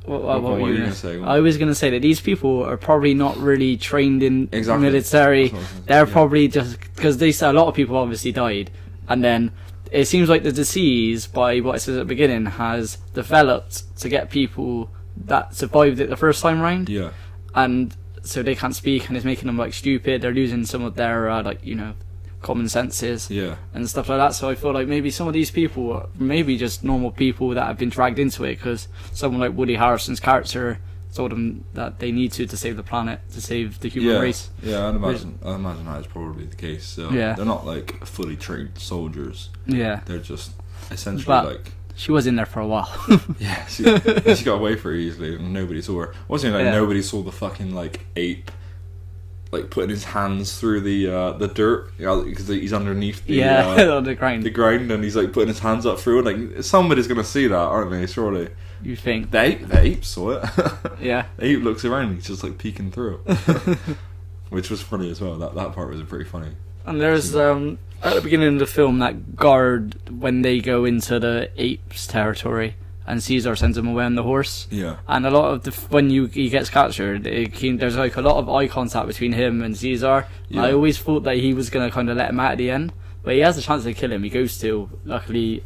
Speaker 2: what were you gonna say? I was gonna say that these people are probably not really trained in military. They're probably just because they say a lot of people obviously died, and then it seems like the disease, by what it says at the beginning, has developed to get people that survived it the first time round. Yeah, and so they can't speak, and it's making them like stupid. They're losing some of their common senses, and stuff like that. So I feel like maybe some of these people are maybe just normal people that have been dragged into it because someone like Woody Harrelson's character told them that they need to save the planet, to save the human race.
Speaker 1: Yeah, I'd imagine that is probably the case. So they're not like fully trained soldiers. Yeah, they're just essentially
Speaker 2: she was in there for a while.
Speaker 1: Yeah, she got away pretty easily, and nobody saw her. Wasn't it nobody saw the fucking ape putting his hands through the dirt, because he's underneath the
Speaker 2: the
Speaker 1: grind, and he's putting his hands up through it. Somebody's gonna see that, aren't they? Surely.
Speaker 2: You think
Speaker 1: the ape saw it? Yeah. The ape looks around, he's just peeking through, which was funny as well. That part was pretty funny.
Speaker 2: And there's at the beginning of the film, that guard, when they go into the apes' territory, and Caesar sends him away on the horse. Yeah. And a lot of when he gets captured, there's a lot of eye contact between him and Caesar. Yeah. I always thought that he was gonna kind of let him out at the end, but he has a chance to kill him. He goes to. Luckily,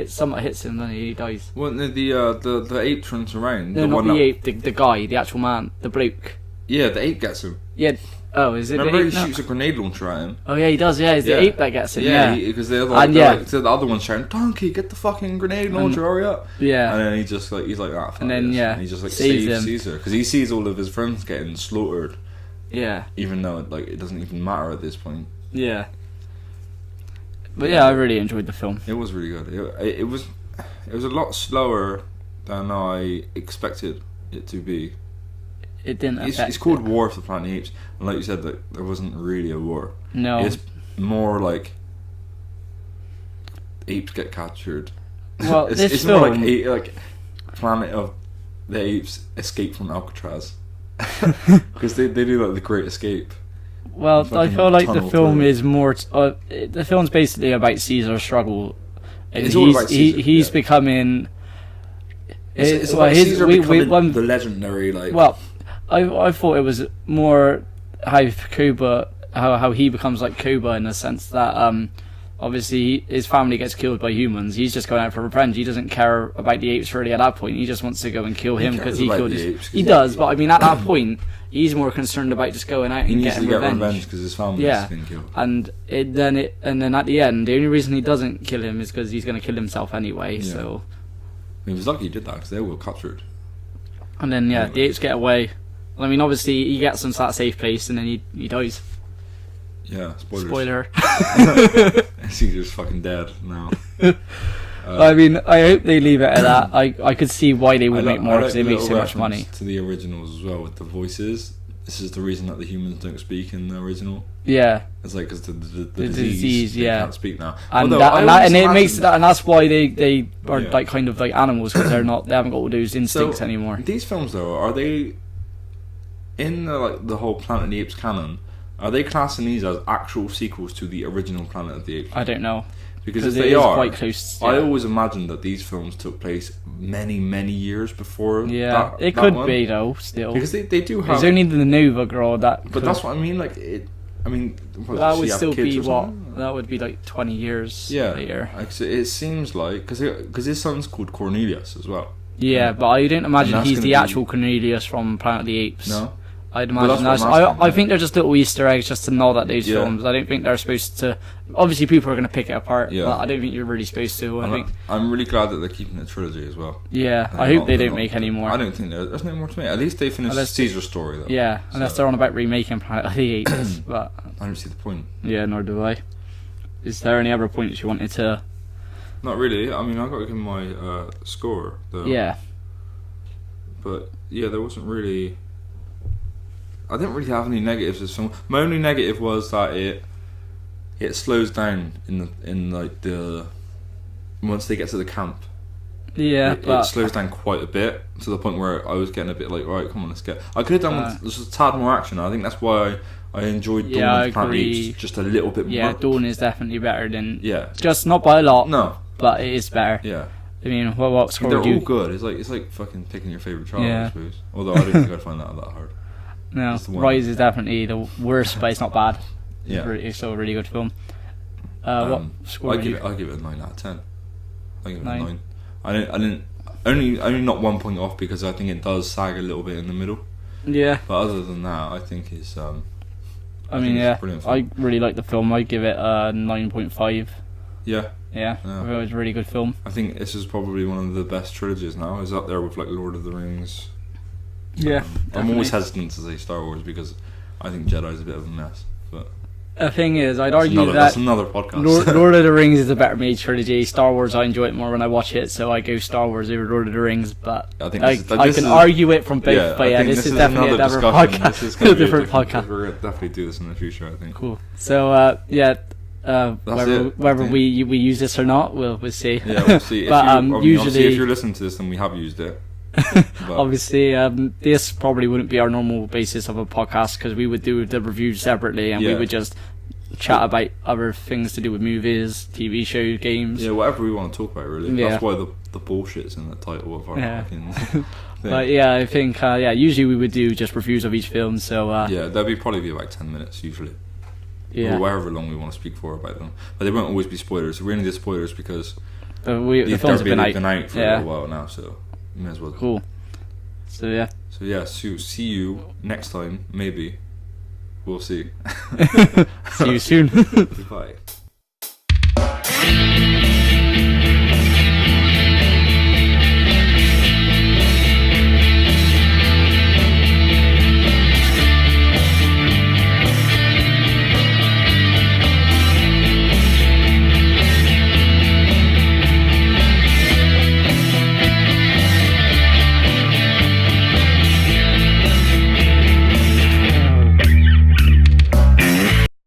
Speaker 2: somewhat hits him, and he dies.
Speaker 1: Well, the ape turns around.
Speaker 2: No, not the ape. The guy, the actual man, the bloke.
Speaker 1: Yeah, the ape gets him.
Speaker 2: Yeah. Oh, is it?
Speaker 1: Remember, he shoots a grenade launcher at him.
Speaker 2: Oh yeah, he does. Yeah, it's the ape that gets him. Yeah,
Speaker 1: because the other one's shouting, "Donkey, get the fucking grenade launcher, hurry up!" Yeah, and then he's like that. And then and he just saves Caesar, because he sees all of his friends getting slaughtered. Yeah, even though it doesn't even matter at this point. Yeah,
Speaker 2: but I really enjoyed the film.
Speaker 1: It was really good. It was a lot slower than I expected it to be.
Speaker 2: It didn't.
Speaker 1: It's called War of the Planet of the Apes, and like you said, there wasn't really a war.
Speaker 2: No,
Speaker 1: it's more like apes get captured.
Speaker 2: Well,
Speaker 1: it's more like Planet of the Apes escape from Alcatraz, because they do the Great Escape.
Speaker 2: Well, I feel like the film is more. The film's basically about Caesar's struggle.
Speaker 1: It's all about Caesar.
Speaker 2: He's becoming.
Speaker 1: It's about Caesar becoming the legendary.
Speaker 2: Well, I thought it was more how Cuba, how he becomes like Cuba, in the sense that obviously his family gets killed by humans. He's just going out for revenge. He doesn't care about the apes really at that point. He just wants to go and kill him because he killed his. He does, but I mean at that point he's more concerned about just going out and getting revenge
Speaker 1: because his family has been killed.
Speaker 2: And then at the end, the only reason he doesn't kill him is because he's going to kill himself anyway. Yeah. So
Speaker 1: he was lucky he did that, because they were captured.
Speaker 2: And then the apes get away. I mean, obviously, he gets them to that safe place, and then he dies.
Speaker 1: Yeah,
Speaker 2: spoiler.
Speaker 1: Caesar's fucking dead now.
Speaker 2: I mean, I hope they leave it at that. I could see why they would make more, because they make so much money.
Speaker 1: To the originals as well, with the voices. This is the reason that the humans don't speak in the original.
Speaker 2: Yeah.
Speaker 1: It's because the disease, they can't speak now.
Speaker 2: And that's why they are kind of like animals, because they haven't got all those instincts anymore.
Speaker 1: These films though, are they in the whole Planet of the Apes canon? Are they classing these as actual sequels to the original Planet of the Apes?
Speaker 2: I don't know.
Speaker 1: Because if they are, quite close. I always imagined that these films took place many, many years before.
Speaker 2: Yeah, it could be though. Still,
Speaker 1: because they do have.
Speaker 2: There's only the Nova girl that.
Speaker 1: But that's what I mean. That
Speaker 2: would still be what? That would be 20 years later.
Speaker 1: It seems like because his son's called Cornelius as well.
Speaker 2: Yeah, but I don't imagine
Speaker 1: that's
Speaker 2: he's
Speaker 1: gonna
Speaker 2: the
Speaker 1: be-
Speaker 2: actual Cornelius from Planet of the Apes.
Speaker 1: No.
Speaker 2: I'd
Speaker 1: Well,
Speaker 2: imagine
Speaker 1: that's
Speaker 2: that's.
Speaker 1: what I'm asking,
Speaker 2: I
Speaker 1: yeah.
Speaker 2: think they're just little Easter eggs just to nod at those
Speaker 1: Yeah.
Speaker 2: films. I don't think they're supposed to. Obviously, people are going to pick it apart,
Speaker 1: Yeah.
Speaker 2: but I don't think you're really supposed to.
Speaker 1: I'm really glad that they're keeping the trilogy as well.
Speaker 2: Yeah, I hope they don't make any more.
Speaker 1: I don't think there's no more to make. At least they finished Caesar's story though.
Speaker 2: Yeah, unless they're on about remaking Planet of the Apes, but
Speaker 1: I don't see the point.
Speaker 2: yeah, nor do I. Is there any other points you wanted to?
Speaker 1: Not really. I mean, I got to give my score though.
Speaker 2: Yeah,
Speaker 1: But yeah, there wasn't really. I didn't really have any negatives of this film. My only negative was that it slows down in the once they get to the camp.
Speaker 2: yeah,
Speaker 1: It slows down quite a bit to the point where I was getting a bit like, right, come on, let's get. I could have done with just a tad more action. I think that's why I enjoyed Dawn
Speaker 2: I
Speaker 1: of the Planet of the
Speaker 2: agree.
Speaker 1: Apes just a little bit more.
Speaker 2: yeah. Dawn is definitely better than.
Speaker 1: Yeah.
Speaker 2: Just not by a lot.
Speaker 1: No.
Speaker 2: But it is better.
Speaker 1: Yeah.
Speaker 2: I mean, what score
Speaker 1: They're
Speaker 2: would you?
Speaker 1: all good. It's like fucking picking your favorite child,
Speaker 2: Yeah.
Speaker 1: I suppose. Although I don't think I'd find that hard.
Speaker 2: No,
Speaker 1: That's the one.
Speaker 2: Rise is definitely the worst, but it's not bad.
Speaker 1: Yeah.
Speaker 2: It's still a really good film. What score
Speaker 1: I
Speaker 2: would you?
Speaker 1: give it a 9 out of 10. I give it
Speaker 2: 9.
Speaker 1: a 9. I didn't only not 1 point off because I think it does sag a little bit in the middle.
Speaker 2: Yeah.
Speaker 1: But other than that, I think it's
Speaker 2: I mean, yeah,
Speaker 1: it's a brilliant film.
Speaker 2: I really like the film. I give it a 9.5.
Speaker 1: Yeah.
Speaker 2: Yeah, I thought it was a really good film.
Speaker 1: I think this is probably one of the best trilogies now. It's up there with like Lord of the Rings.
Speaker 2: Yeah,
Speaker 1: I'm always hesitant to say Star Wars because I think Jedi's a bit of a mess. But
Speaker 2: The thing is, I'd argue
Speaker 1: that's
Speaker 2: that
Speaker 1: another podcast.
Speaker 2: Lord of the Rings is a better made trilogy. Star Wars, I enjoy it more when I watch it, so I go Star Wars over Lord of the Rings. But
Speaker 1: I think
Speaker 2: I can argue it from both. But yeah, this is definitely a different podcast.
Speaker 1: This is gonna be a
Speaker 2: different podcast.
Speaker 1: We're gonna definitely do this in the future, I think.
Speaker 2: Cool. So yeah.
Speaker 1: it,
Speaker 2: whether we use this or not, we'll see.
Speaker 1: Yeah, we'll see.
Speaker 2: But
Speaker 1: obviously,
Speaker 2: usually,
Speaker 1: if you're listening to this, then we have used it. But
Speaker 2: obviously, this probably wouldn't be our normal basis of a podcast because we would do the reviews separately and we would just chat about other things to do with movies, TV shows, games.
Speaker 1: yeah, whatever we want to talk about, really.
Speaker 2: Yeah.
Speaker 1: That's why the bullshit's in the title of our fucking thing.
Speaker 2: But yeah, I think usually we would do just reviews of each film. So
Speaker 1: yeah, that'd probably be about 10 minutes usually.
Speaker 2: yeah,
Speaker 1: Or however long we want to speak for about them. But they won't always be spoilers. We're only did spoilers because
Speaker 2: the films have been out.
Speaker 1: for a little while now, so you may as well.
Speaker 2: Cool. So yeah.
Speaker 1: So yeah, see you next time, maybe. We'll see.
Speaker 2: See you soon.
Speaker 1: Goodbye.